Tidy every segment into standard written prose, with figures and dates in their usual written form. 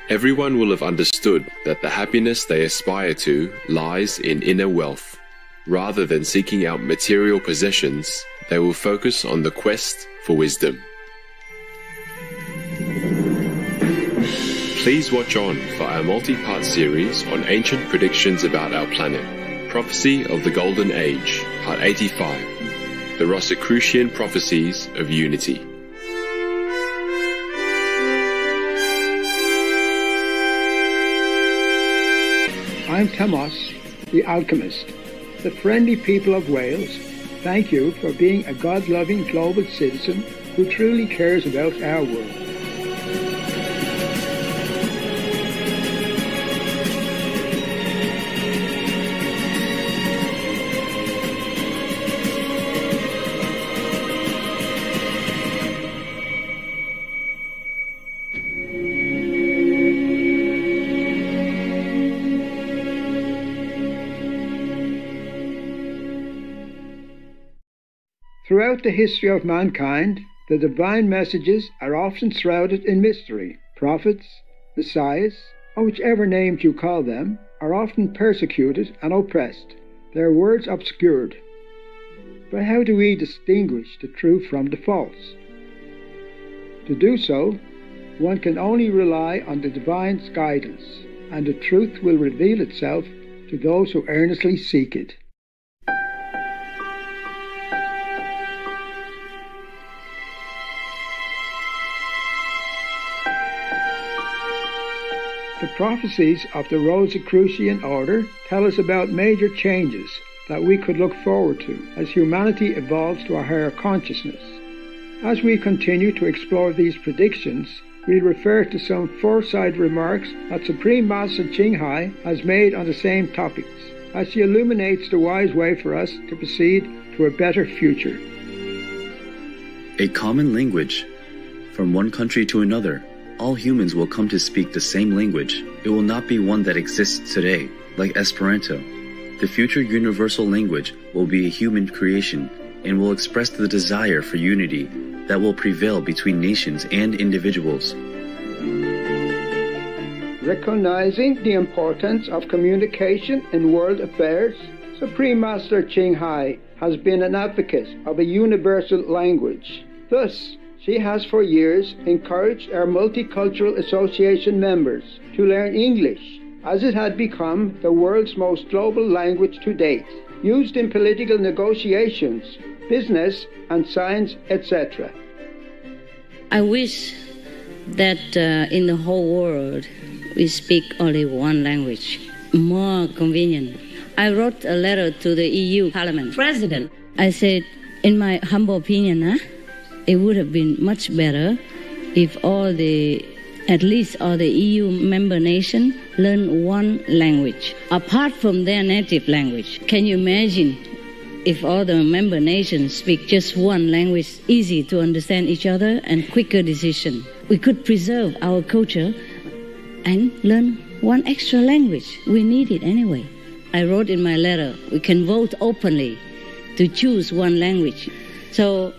Everyone will have understood that the happiness they aspire to lies in inner wealth. Rather than seeking out material possessions, they will focus on the quest for wisdom. Please watch on for our multi-part series on ancient predictions about our planet. Prophecy of the Golden Age, Part 85. The Rosicrucian Prophecies of Unity. I'm Thomas, the alchemist. The friendly people of Wales, thank you for being a God-loving global citizen who truly cares about our world. Throughout the history of mankind, the divine messages are often shrouded in mystery. Prophets, messiahs, or whichever names you call them, are often persecuted and oppressed, their words obscured. But how do we distinguish the true from the false? To do so, one can only rely on the divine's guidance, and the truth will reveal itself to those who earnestly seek it. The prophecies of the Rosicrucian order tell us about major changes that we could look forward to as humanity evolves to a higher consciousness. As we continue to explore these predictions, we'll refer to some foresight remarks that Supreme Master Ching Hai has made on the same topics, as she illuminates the wise way for us to proceed to a better future. A common language. From one country to another, all humans will come to speak the same language. It will not be one that exists today, like Esperanto. The future universal language will be a human creation and will express the desire for unity that will prevail between nations and individuals. Recognizing the importance of communication in world affairs, Supreme Master Ching Hai has been an advocate of a universal language. Thus, she has for years encouraged our Multicultural Association members to learn English, as it had become the world's most global language to date, used in political negotiations, business and science, etc. I wish that in the whole world we speak only one language, more convenient. I wrote a letter to the EU Parliament President. I said, in my humble opinion, it would have been much better if at least all the EU member nations learn one language, apart from their native language. Can you imagine if all the member nations speak just one language, easy to understand each other and quicker decision? We could preserve our culture and learn one extra language. We need it anyway. I wrote in my letter, we can vote openly to choose one language. So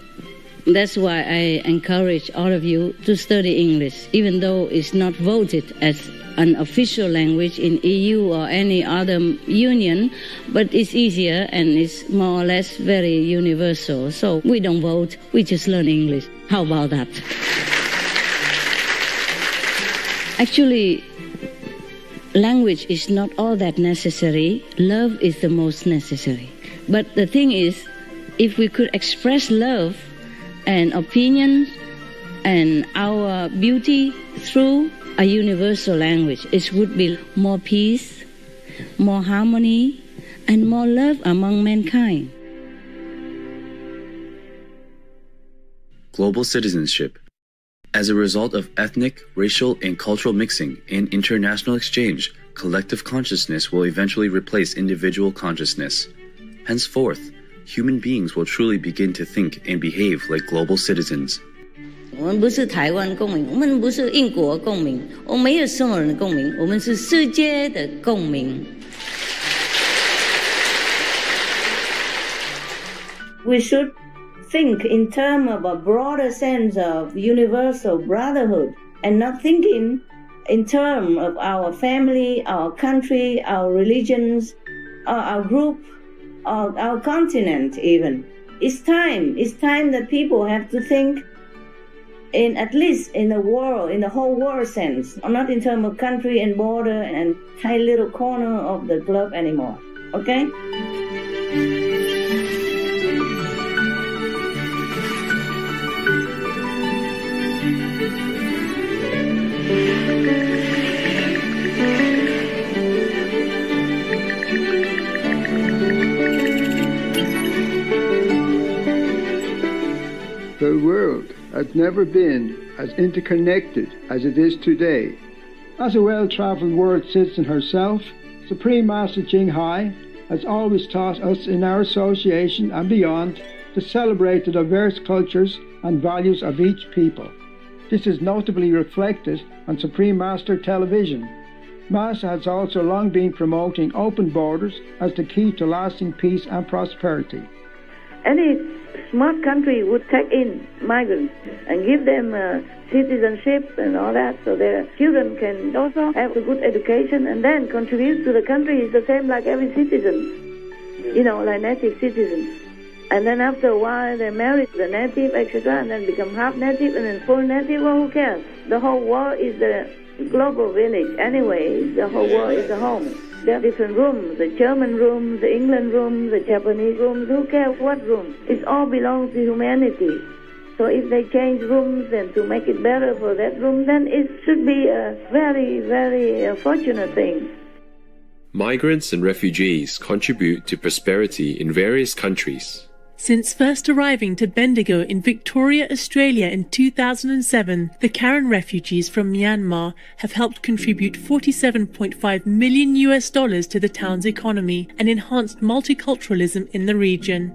that's why I encourage all of you to study English, even though it's not voted as an official language in EU or any other union, but it's easier and it's more or less very universal. So we don't vote, we just learn English. How about that? Actually, language is not all that necessary. Love is the most necessary. But the thing is, if we could express love and opinions and our beauty through a universal language, it would be more peace, more harmony, and more love among mankind. Global citizenship. As a result of ethnic, racial, and cultural mixing and international exchange, collective consciousness will eventually replace individual consciousness. Henceforth, human beings will truly begin to think and behave like global citizens. 我们不是台湾公民，我们不是英国公民，我们没有什么人的公民，我们是世界的公民。We should think in terms of a broader sense of universal brotherhood and not thinking in terms of our family, our country, our religions, our group, our continent even. It's time that people have to think in at least in the world, in the whole world sense, not in terms of country and border and tiny little corner of the globe anymore. Okay? The world has never been as interconnected as it is today. As a well-travelled world citizen herself, Supreme Master Jing Hai has always taught us in our association and beyond to celebrate the diverse cultures and values of each people. This is notably reflected on Supreme Master Television. Master has also long been promoting open borders as the key to lasting peace and prosperity. Any smart country would take in migrants and give them citizenship and all that, so their children can also have a good education and then contribute to the country. Is the same like every citizen, like native citizens. And then after a while they marry the native, etc., and then become half native and then full native. Well, who cares? The whole world is the global village anyway. The whole world is the home. There are different rooms, the German room, the England room, the Japanese rooms. Who cares what room? It all belongs to humanity. So if they change rooms and to make it better for that room, then it should be a very, very fortunate thing. Migrants and refugees contribute to prosperity in various countries. Since first arriving to Bendigo in Victoria, Australia in 2007, the Karen refugees from Myanmar have helped contribute $47.5 million to the town's economy and enhanced multiculturalism in the region.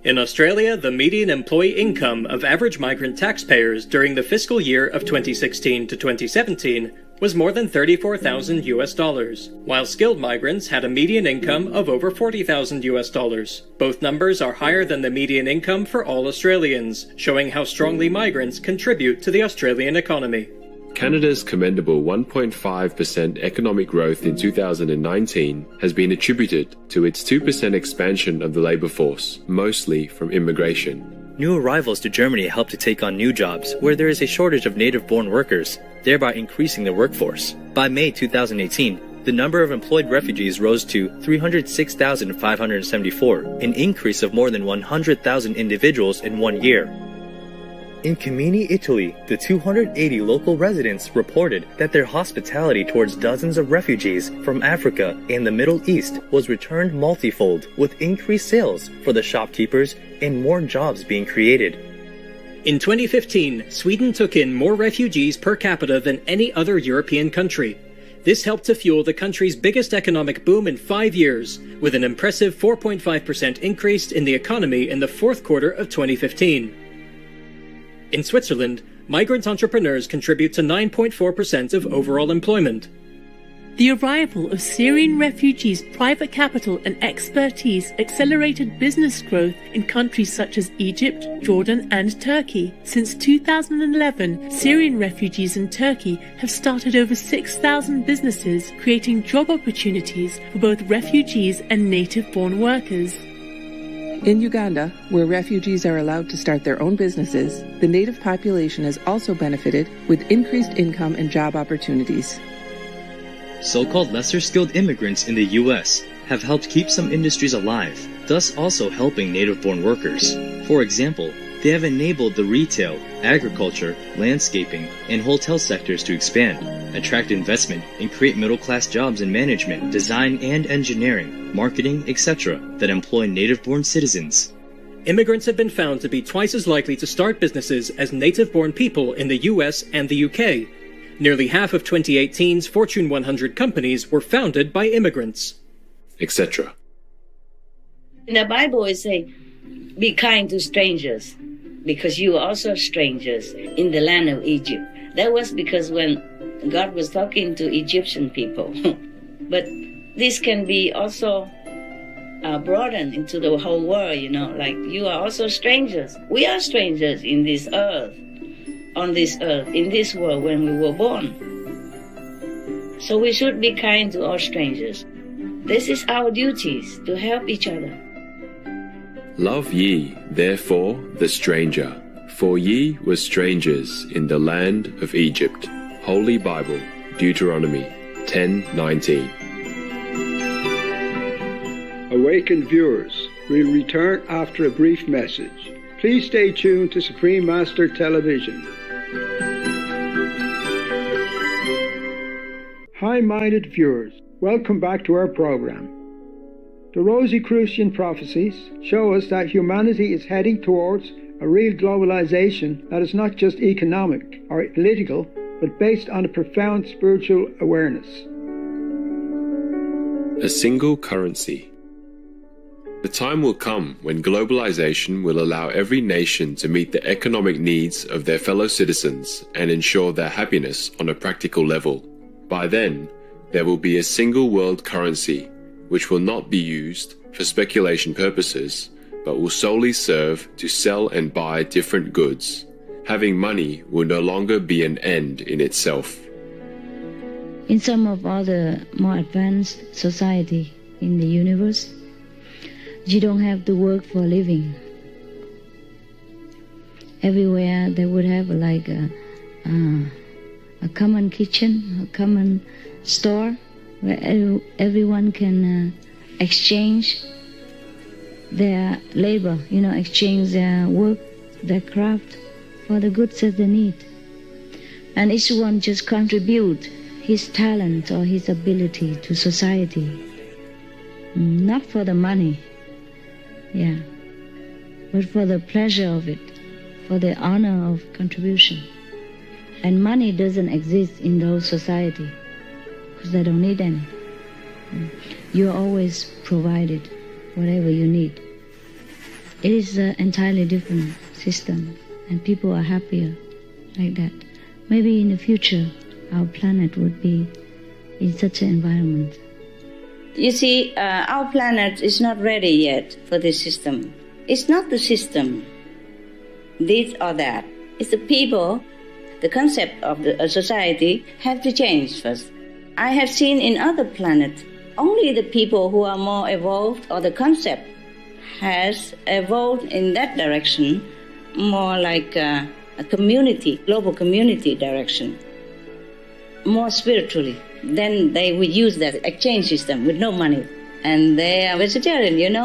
In Australia, the median employee income of average migrant taxpayers during the fiscal year of 2016 to 2017 was more than $34,000, while skilled migrants had a median income of over $40,000. Both numbers are higher than the median income for all Australians, showing how strongly migrants contribute to the Australian economy. Canada's commendable 1.5% economic growth in 2019 has been attributed to its 2% expansion of the labour force, mostly from immigration. New arrivals to Germany help to take on new jobs where there is a shortage of native-born workers, thereby increasing the workforce. By May 2018, the number of employed refugees rose to 306,574, an increase of more than 100,000 individuals in 1 year. In Camini, Italy, the 280 local residents reported that their hospitality towards dozens of refugees from Africa and the Middle East was returned multifold, with increased sales for the shopkeepers and more jobs being created. In 2015, Sweden took in more refugees per capita than any other European country. This helped to fuel the country's biggest economic boom in 5 years, with an impressive 4.5% increase in the economy in the fourth quarter of 2015. In Switzerland, migrant entrepreneurs contribute to 9.4% of overall employment. The arrival of Syrian refugees' private capital and expertise accelerated business growth in countries such as Egypt, Jordan, and Turkey. Since 2011, Syrian refugees in Turkey have started over 6,000 businesses, creating job opportunities for both refugees and native-born workers. In Uganda, where refugees are allowed to start their own businesses, the native population has also benefited with increased income and job opportunities. So-called lesser-skilled immigrants in the U.S. have helped keep some industries alive, thus also helping native-born workers. For example, they have enabled the retail, agriculture, landscaping, and hotel sectors to expand, attract investment, and create middle-class jobs in management, design and engineering, marketing, etc. that employ native-born citizens. Immigrants have been found to be twice as likely to start businesses as native-born people in the US and the UK. Nearly half of 2018's Fortune 100 companies were founded by immigrants, etc. In the Bible it says, be kind to strangers, because you are also strangers in the land of Egypt. That was because when God was talking to Egyptian people. But this can be also broadened into the whole world, like you are also strangers. We are strangers in this earth, on this earth, in this world when we were born. So we should be kind to all strangers. This is our duties, to help each other. Love ye, therefore, the stranger, for ye were strangers in the land of Egypt. Holy Bible, Deuteronomy 10:19. Awakened viewers, we'll return after a brief message. Please stay tuned to Supreme Master Television. High-minded viewers, welcome back to our program. The Rosicrucian prophecies show us that humanity is heading towards a real globalization that is not just economic or political, but based on a profound spiritual awareness. A single currency. The time will come when globalization will allow every nation to meet the economic needs of their fellow citizens and ensure their happiness on a practical level. By then, there will be a single world currency which will not be used for speculation purposes, but will solely serve to sell and buy different goods. Having money will no longer be an end in itself. In some of other more advanced society in the universe, you don't have to work for a living. Everywhere they would have like a common kitchen, a common store where everyone can exchange their labor, exchange their work, their craft for the goods that they need. And each one just contribute his talent or his ability to society. Not for the money, but for the pleasure of it, for the honor of contribution. And money doesn't exist in those society because they don't need any. You're always provided whatever you need. It is an entirely different system, and people are happier like that. Maybe in the future, our planet would be in such an environment. You see, our planet is not ready yet for this system. It's not the system, this or that. It's the people. The concept of the society have to change first. I have seen in other planets, only the people who are more evolved or the concept has evolved in that direction, more like a community, global community direction, more spiritually. Then they would use that exchange system with no money. And they are vegetarian,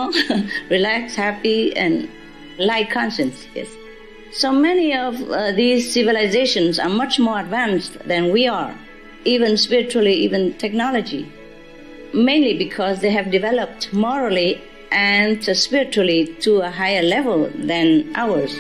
relaxed, happy, and light conscience, yes. So many of these civilizations are much more advanced than we are, even spiritually, even technology, mainly because they have developed morally and spiritually to a higher level than ours.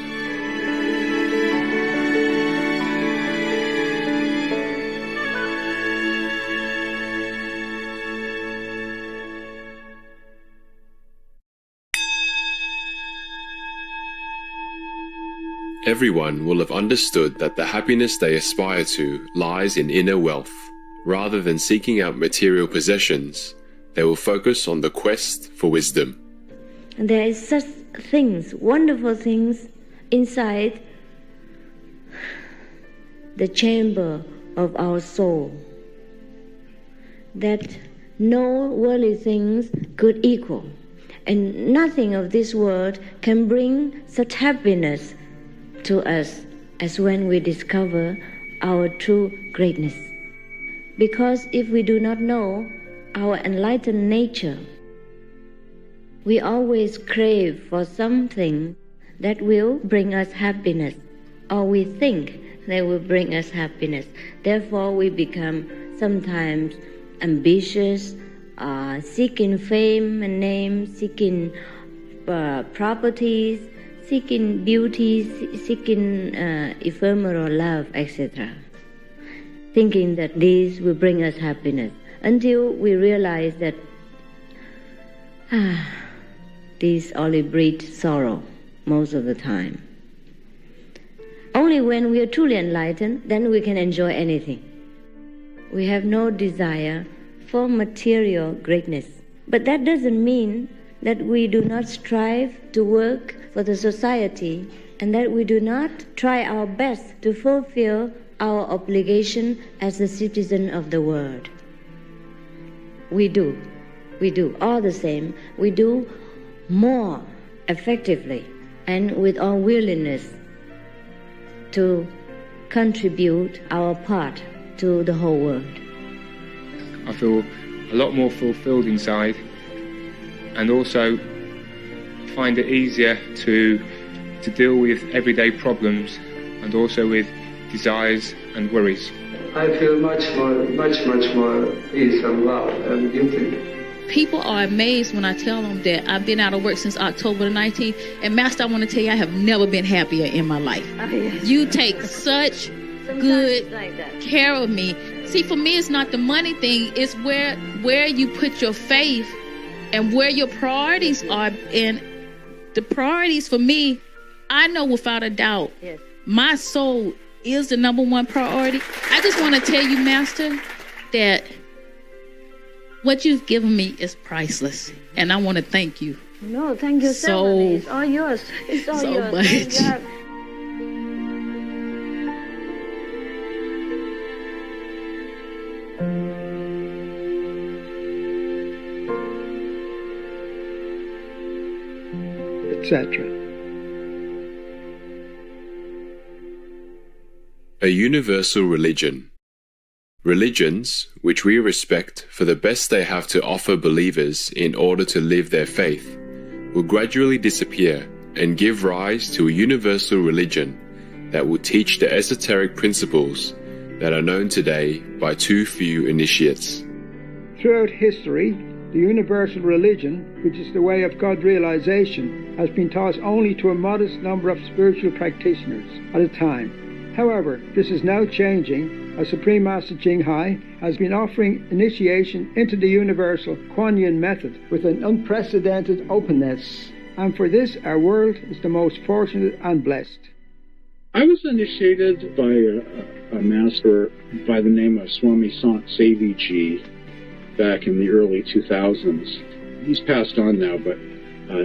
Everyone will have understood that the happiness they aspire to lies in inner wealth. Rather than seeking out material possessions, they will focus on the quest for wisdom. There is such things, wonderful things, inside the chamber of our soul that no worldly things could equal. And nothing of this world can bring such happiness to us as when we discover our true greatness. Because if we do not know our enlightened nature, we always crave for something that will bring us happiness, or we think they will bring us happiness. Therefore, we become sometimes ambitious, seeking fame and name, seeking properties, seeking beauty, seeking ephemeral love, etc., thinking that these will bring us happiness, until we realize that these only breed sorrow most of the time. Only when we are truly enlightened, then we can enjoy anything. We have no desire for material greatness. But that doesn't mean that we do not strive to work for the society and that we do not try our best to fulfill our obligation as a citizen of the world. we do. We do all the same. We do more effectively and with our willingness to contribute our part to the whole world. I feel a lot more fulfilled inside, and also find it easier to deal with everyday problems and also with desires and worries. I feel much more peace and love and beauty. People are amazed when I tell them that I've been out of work since October the 19th. And Master, I want to tell you, I have never been happier in my life. Yes. You take such good care of me. See, for me, it's not the money thing. It's where you put your faith and where your priorities are. And the priorities for me, I know without a doubt, my soul is the number one priority. I just want to tell you, Master, that what you've given me is priceless, and I want to thank you. No, thank you so much. It's all yours. It's all so yours. Much. Etc. A universal religion. Religions, which we respect for the best they have to offer believers in order to live their faith, will gradually disappear and give rise to a universal religion that will teach the esoteric principles that are known today by too few initiates. Throughout history, the universal religion, which is the way of God realization, has been taught only to a modest number of spiritual practitioners at a time. However, this is now changing as Supreme Master Ching Hai has been offering initiation into the universal Kuan Yin method with an unprecedented openness. And for this, our world is the most fortunate and blessed. I was initiated by a master by the name of Swami Sant Sevi Ji back in the early 2000s. He's passed on now, but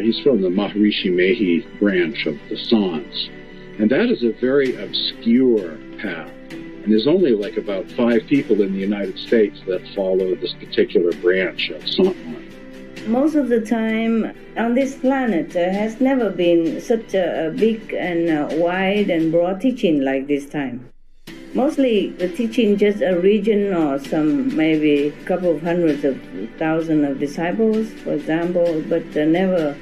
he's from the Maharishi Mehi branch of the Sants. And that is a very obscure path. And there's only like about 5 people in the United States that follow this particular branch of Sant. Most of the time on this planet, there has never been such a big and wide and broad teaching like this time. Mostly the teaching just a region or some maybe a couple of hundreds of thousands of disciples, for example, but never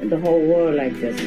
the whole world like this.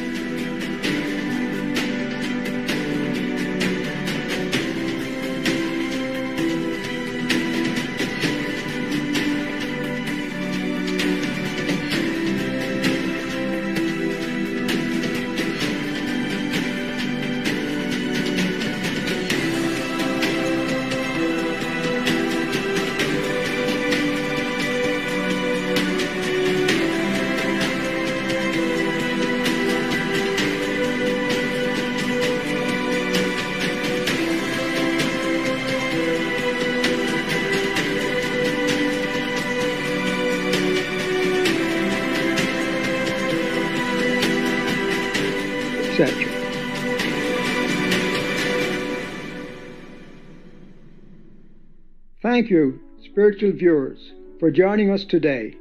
etc. Thank you, spiritual viewers, for joining us today.